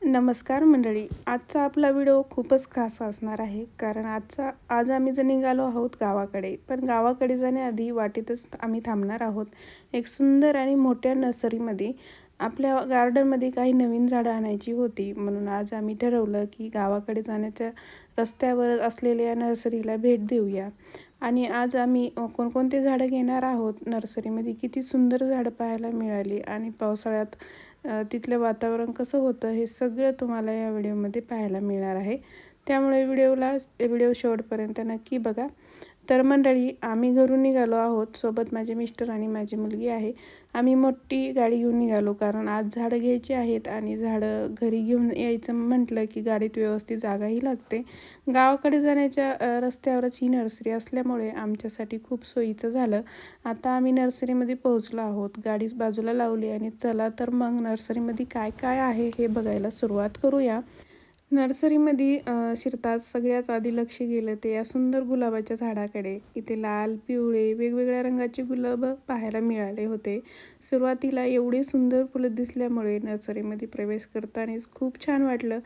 नमस्कार मंडळी. आजचा आपला व्हिडिओ खूपच खास असणार आहे, कारण आज आम्ही जर निघालो आहोत गावाकडे. पण गावाकडे जाण्याआधी वाटेतच आम्ही थांबणार आहोत एक सुंदर आणि मोठ्या नर्सरीमध्ये. आपल्या गार्डनमध्ये काही नवीन झाडं आणायची होती, म्हणून आज आम्ही ठरवलं की गावाकडे जाण्याच्या रस्त्यावर असलेल्या नर्सरीला भेट देऊया. आणि आज आम्ही कोणकोणते झाडं घेणार आहोत, नर्सरीमध्ये किती सुंदर झाडं पाहायला मिळाली आणि पावसाळ्यात तिथलं वातावरण कसं होतं, हे सगळं तुम्हाला या व्हिडिओमध्ये पाहायला मिळणार आहे. त्यामुळे व्हिडिओ शेवटपर्यंत नक्की बघा. तर मंडळी, आम्ही घरून निघालो आहोत. सोबत माझे मिस्टर आणि माझी मुलगी आहे. आम्ही मोठी गाडी घेऊन निघालो, कारण आज झाडं घ्यायची आहेत आणि झाडं घरी घेऊन यायचं म्हटलं की गाडीत व्यवस्थित जागाही लागते. गावाकडे जाण्याच्या रस्त्यावरच ही नर्सरी असल्यामुळे आमच्यासाठी खूप सोयीचं झालं. आता आम्ही नर्सरीमध्ये पोहोचलो आहोत. गाडी बाजूला लावली आणि चला तर मग नर्सरीमध्ये काय काय आहे हे बघायला सुरुवात करूया. नर्सरीमध्ये शिरताच सगळ्यात आधी लक्ष गेलं ते या सुंदर गुलाबाच्या झाडाकडे. इथे लाल, पिवळे वेगवेगळ्या रंगाचे गुलाब पाहायला मिळाले होते. सुरुवातीला एवढे सुंदर फुलं दिसल्यामुळे नर्सरीमध्ये प्रवेश करतानाच खूप छान वाटलं.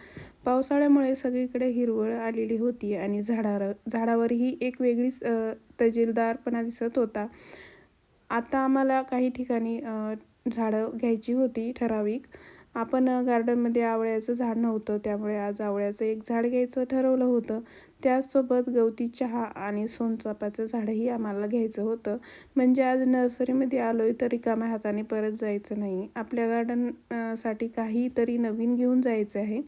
पावसाळ्यामुळे सगळीकडे हिरवळ आलेली होती आणि झाडावरही एक वेगळीच तजेलदारपणा दिसत होता. आता आम्हाला काही ठिकाणी झाडं घ्यायची होती ठराविक. आपण गार्डनमध्ये आवळ्याचं झाड नव्हतं, त्यामुळे आज आवळ्याचं एक झाड घ्यायचं ठरवलं होतं. त्याचसोबत गवती चहा आणि सोनचाफ्याचं झाडही आम्हाला घ्यायचं होतं. म्हणजे आज नर्सरीमध्ये आलो आहे तर रिकाम्या हाताने परत जायचं नाही. आपल्या गार्डनसाठी काहीतरी नवीन घेऊन जायचं आहे.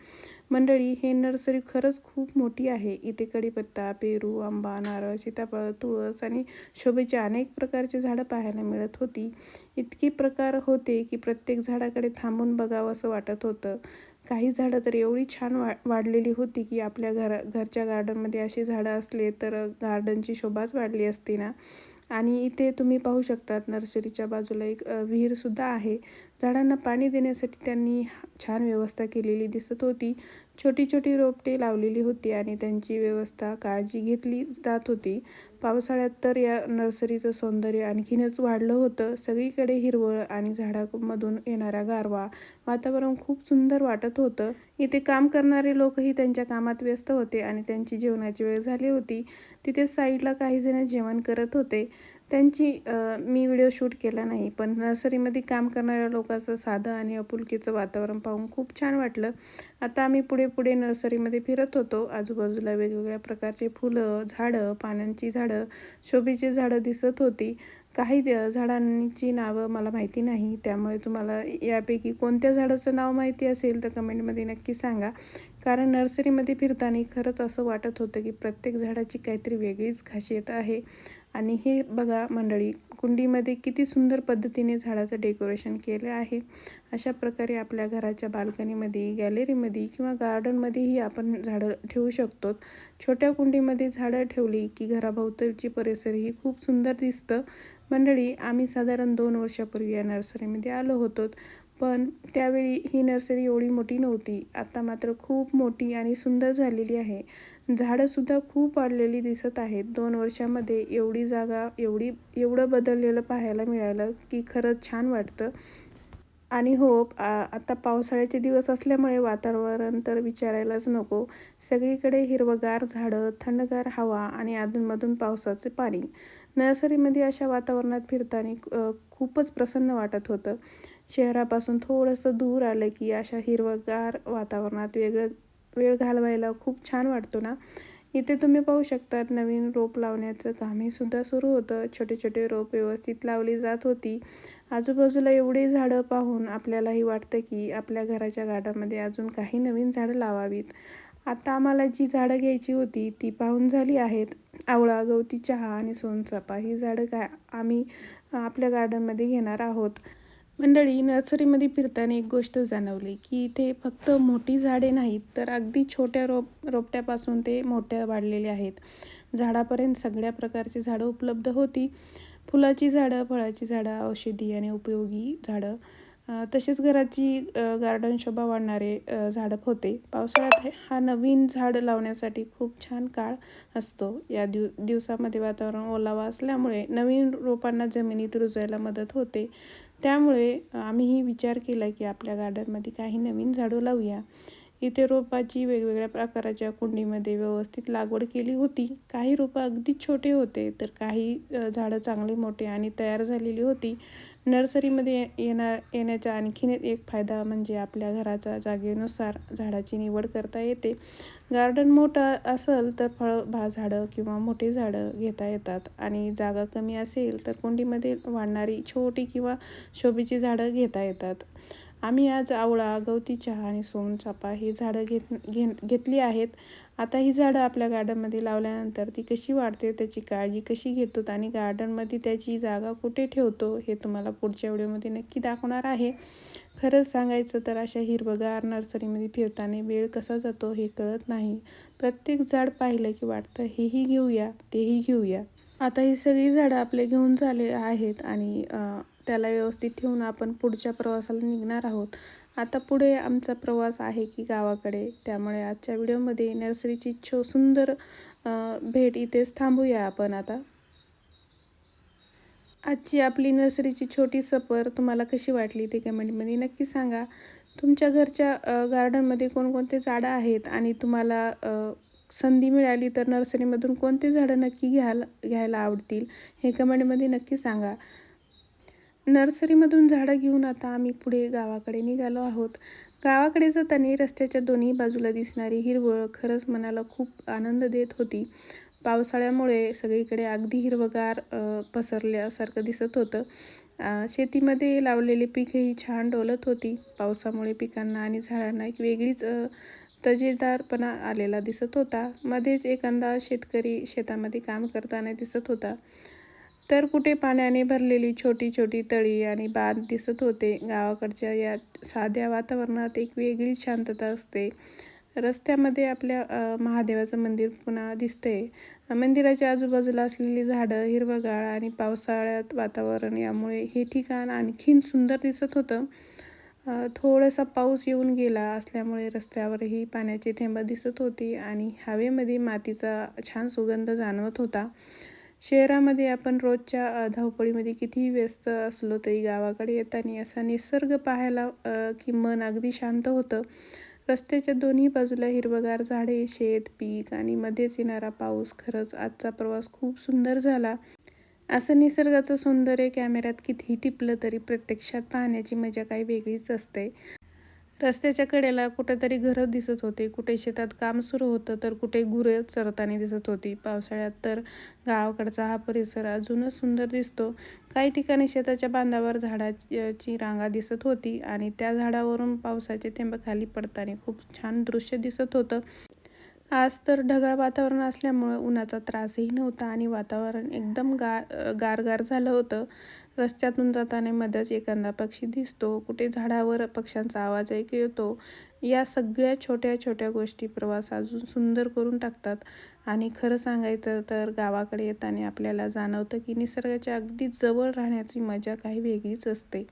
मंडळी, हे नर्सरी खरंच खूप मोठी आहे. इथे कडीपत्ता, पेरू, आंबा, नारळ, सीताफळ, तुळस आणि शोभेची अनेक प्रकारची झाडं पाहायला मिळत होती. इतके प्रकार होते की प्रत्येक झाडाकडे थांबून बघावं असं वाटत होतं. काही झाडं तर एवढी छान वाढलेली होती की आपल्या घरच्या गार्डनमध्ये अशी झाडं असले तर गार्डनची शोभाच वाढली असती ना. आणि इथे तुम्ही पाहू शकतात, नर्सरीच्या बाजूला एक विहीरसुद्धा आहे. झाडांना पाणी देण्यासाठी त्यांनी छान व्यवस्था केलेली दिसत होती. छोटी छोटी रोपटे लावलेली होती आणि त्यांची व्यवस्था काळजी घेतली जात होती. पावसाळ्यात तर या नर्सरीचं सौंदर्य आणखीनच वाढलं होतं. सगळीकडे हिरवळ आणि झाडांमधून येणारा गारवा, वातावरण खूप सुंदर वाटत होतं. इथे काम करणारे लोकही त्यांच्या कामात व्यस्त होते आणि त्यांची जेवणाची वेळ झाली होती. तिथे साईडला काही जण जेवण करत होते. मी व्हिडिओ शूट केला नाही, पण नर्सरीमध्ये काम करणाऱ्या लोकांचं साधं आणि आपुलकीचं वातावरण पाहून खूप छान वाटलं. आता आम्ही पुढे नर्सरीमध्ये फिरत होतो. आजूबाजूला वेगवेगळ्या प्रकारचे फुलं, झाडं, पानांची झाडं, शोभेची झाडं दिसत होती. काही झाडांची नावं मला माहिती नाही, त्यामुळे तुम्हाला यापैकी कोणत्या झाडाचं नाव माहिती असेल तर कमेंटमध्ये नक्की सांगा. कारण नर्सरीमध्ये फिरताना खरंच असं वाटत होतं की प्रत्येक झाडाची काहीतरी वेगळीच खासियत आहे. आणि हे बघा मंडळी, कुंडीमध्ये किती सुंदर पद्धतीने झाडाचं डेकोरेशन केलं आहे. अशा प्रकारे आपल्या घराच्या बाल्कनीमध्ये, गॅलरीमध्ये किंवा गार्डनमध्येही आपण झाडं ठेवू शकतो. छोट्या कुंडीमध्ये झाडं ठेवली की घराभोवतालची परिसरही खूप सुंदर दिसतं. मंडळी, आम्ही साधारण 2 वर्षापूर्वी या नर्सरीमध्ये आलो होतो. पण त्यावेळी ही नर्सरी एवढी मोठी नव्हती. आता मात्र खूप मोठी आणि सुंदर झालेली आहे. झाडंसुद्धा खूप वाढलेली दिसत आहेत. 2 वर्षामध्ये एवढी जागा, एवढं बदललेलं पाहायला मिळालं की खरंच छान वाटतं. आणि हो, आता पावसाळ्याचे दिवस असल्यामुळे वातावरण तर विचारायलाच नको. सगळीकडे हिरवंगार झाडं, थंडगार हवा आणि अधूनमधून पावसाचे पाणी. नर्सरीमध्ये अशा वातावरणात फिरताना खूपच प्रसन्न वाटत होतं. शहरापासून थोडंसं दूर आलं की अशा हिरवंगार वातावरणात वेळ घालवायला खूप छान वाटतो ना. इथे तुम्ही पाहू शकतात, नवीन रोप लावण्याचं कामही सुद्धा सुरू होतं. छोटे छोटे रोप व्यवस्थित लावली जात होती. आजूबाजूला एवढे झाडं पाहून आपल्यालाही वाटतं की आपल्या घराच्या गार्डनमध्ये अजून काही नवीन झाडं लावावीत. आता आम्हाला जी झाडं घ्यायची होती ती पाहून झाली आहेत. आवळा, गवती चहा आणि सोनचाफा ही झाडं आम्ही आपल्या गार्डनमध्ये घेणार आहोत. मंडळी, नर्सरीमध्ये फिरताना एक गोष्ट जाणवली की इथे फक्त मोठी झाडे नाहीत, तर अगदी छोट्या रोपट्यापासून ते मोठ्या वाढलेले आहेत झाडापर्यंत सगळ्या प्रकारची झाडं उपलब्ध होती. फुलाची झाडं, फळाची झाडं, औषधी आणि उपयोगी झाडं, तसेच घराची गार्डन शोभा वाढणारे झाडं होते. पावसाळ्यात हा नवीन झाड लावण्यासाठी खूप छान काळ असतो. या दिवसामध्ये वातावरण ओलावा असल्यामुळे नवीन रोपांना जमिनीत रुजायला मदत होते. त्यामुळे आम्हीही विचार केला की आपल्या गार्डनमध्ये काही नवीन झाडं लावूया. इथे रोपाची वेगवेगळ्या प्रकाराच्या कुंडीमध्ये व्यवस्थित लागवड केली होती. काही रोपं अगदी छोटे होते, तर काही झाडं चांगली मोठे आणि तयार झालेली होती. नर्सरीमध्ये येण्याचा आणखीन एक फायदा म्हणजे आपल्या घराच्या जागेनुसार झाडाची निवड करता येते. गार्डन मोठं असेल तर झाडं किंवा मोठी झाडं घेता येतात आणि जागा कमी असेल तर कुंडीमध्ये वाढणारी छोटी किंवा शोभेची झाडं घेता येतात. आम्ही आज आवळा, गवती चहा आणि सोनचाफा ही झाडं घेतली आहेत. आता ही झाडं आपल्या गार्डनमध्ये लावल्यानंतर ती कशी वाढते, त्याची काळजी कशी घेतो आणि गार्डनमध्ये त्याची जागा कुठे ठेवतो हे तुम्हाला पुढच्या व्हिडिओमध्ये नक्की दाखवणार आहे. खरंच सांगायचं तर अशा हिरवंगार नर्सरीमध्ये फिरताना वेळ कसा जातो हे कळत नाही. प्रत्येक झाड पाहिलं की वाटतं हेही घेऊया, तेही घेऊया. आता ही सगळी झाडं आपले घेऊन झाले आहेत आणि त्याला व्यवस्थित ठेवून आपण पुढच्या प्रवासाला निघणार आहोत. आता पुढे आमचा प्रवास आहे की गावाकडे. त्यामुळे आजच्या व्हिडिओमध्ये नर्सरीची सुंदर भेट इथेच थांबूया आपण आता. आजची आपली नर्सरीची छोटी सफर तुम्हाला कशी वाटली ते कमेंटमध्ये नक्की सांगा. तुमच्या घरच्या गार्डनमध्ये कोणकोणते झाडं आहेत आणि तुम्हाला संधी मिळाली तर नर्सरीमधून कोणते झाडं नक्की घ्यायला आवडतील हे कमेंटमध्ये नक्की सांगा. नर्सरीमधून झाडं घेऊन आता आम्ही पुढे गावाकडे निघालो आहोत. गावाकडे जाताना रस्त्याच्या दोन्ही बाजूला दिसणारी हिरवळ खरंच मनाला खूप आनंद देत होती. पावसाळ्यामुळे सगळीकडे अगदी हिरवंगार पसरल्यासारखं दिसत होतं. शेतीमध्ये लावलेली पिकेही छान डोलत होती. पावसामुळे पिकांना आणि झाडांना एक वेगळीच तजेदारपणा आलेला दिसत होता. मध्येच एखादा शेतकरी शेतामध्ये काम करताना दिसत होता. तर कुठे पाण्याने भरलेली छोटी छोटी तळी आणि बांध दिसत होते. गावाकडच्या या साध्या वातावरणात एक वेगळीच शांतता असते. रस्त्यामध्ये आपल्या महादेवाचं मंदिर पुन्हा दिसतंय. मंदिराच्या आजूबाजूला असलेली झाडं, हिरवंगार आणि पावसाळ्यात वातावरण यामुळे हे ठिकाण आणखीन सुंदर दिसत होतं. थोडासा पाऊस येऊन गेला असल्यामुळे रस्त्यावरही पाण्याची थेंब दिसत होती आणि हवेमध्ये मातीचा छान सुगंध जाणवत होता. शहरामध्ये आपण रोजच्या धावपळीमध्ये कितीही व्यस्त असलो तरी गावाकडे येताना असा निसर्ग पाहायला की मन अगदी शांत होतं. रस्त्याच्या दोन्ही बाजूला हिरवंगार झाडे, शेत, पीक आणि मध्येच येणारा पाऊस. खरंच आजचा प्रवास खूप सुंदर झाला. असं निसर्गाचं सौंदर्य कॅमेऱ्यात कितीही टिपलं तरी प्रत्यक्षात पाहण्याची मजा काही वेगळीच असते. रस्त्याच्या कडेला कुठेतरी घरं दिसत होते, कुठे शेतात काम सुरू होतं तर कुठे गुरं चरताना दिसत होती. पावसाळ्यात तर गावाकडचा हा परिसर अजूनच सुंदर दिसतो. काही ठिकाणी शेताच्या बांधावर झाडाची रांगा दिसत होती आणि त्या झाडावरून पावसाचे थेंब खाली पडताना खूप छान दृश्य दिसत होतं. आज तर ढगाळ वातावरण असल्यामुळं उन्हाचा त्रासही नव्हता आणि वातावरण एकदम गारगार झालं होतं. रस्त्यातून जाताना मध्येच एखादा पक्षी दिसतो, कुठे झाडावर पक्ष्यांचा आवाज ऐकू येतो. या सगळ्या छोट्या छोट्या गोष्टी प्रवास अजून सुंदर करून टाकतात. आणि खरं सांगायचं तर गावाकडे येताना आपल्याला जाणवतं की निसर्गाच्या अगदी जवळ राहण्याची मजा काही वेगळीच असते.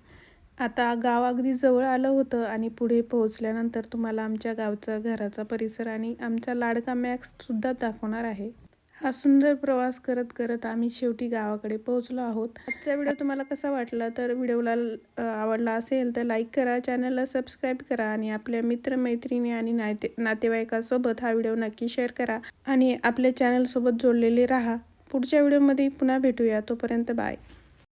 आता गाव अगदी जवळ आलं होतं आणि पुढे पोहोचल्यानंतर तुम्हाला आमच्या गावचा घराचा परिसर आणि आमचा लाडका मॅक्ससुद्धा दाखवणार आहे. हा सुंदर प्रवास करत करत आम्ही शेवटी गावाकडे पोहोचलो आहोत. आजचा व्हिडिओ तुम्हाला कसा वाटला तर व्हिडिओला आवडला असेल तर लाईक करा, चॅनलला सबस्क्राईब करा आणि आपल्या मित्रमैत्रिणी आणि नातेवाईकासोबत हा व्हिडिओ नक्की शेअर करा आणि आपल्या चॅनलसोबत जोडलेले राहा. पुढच्या व्हिडिओमध्ये पुन्हा भेटूया. तोपर्यंत बाय.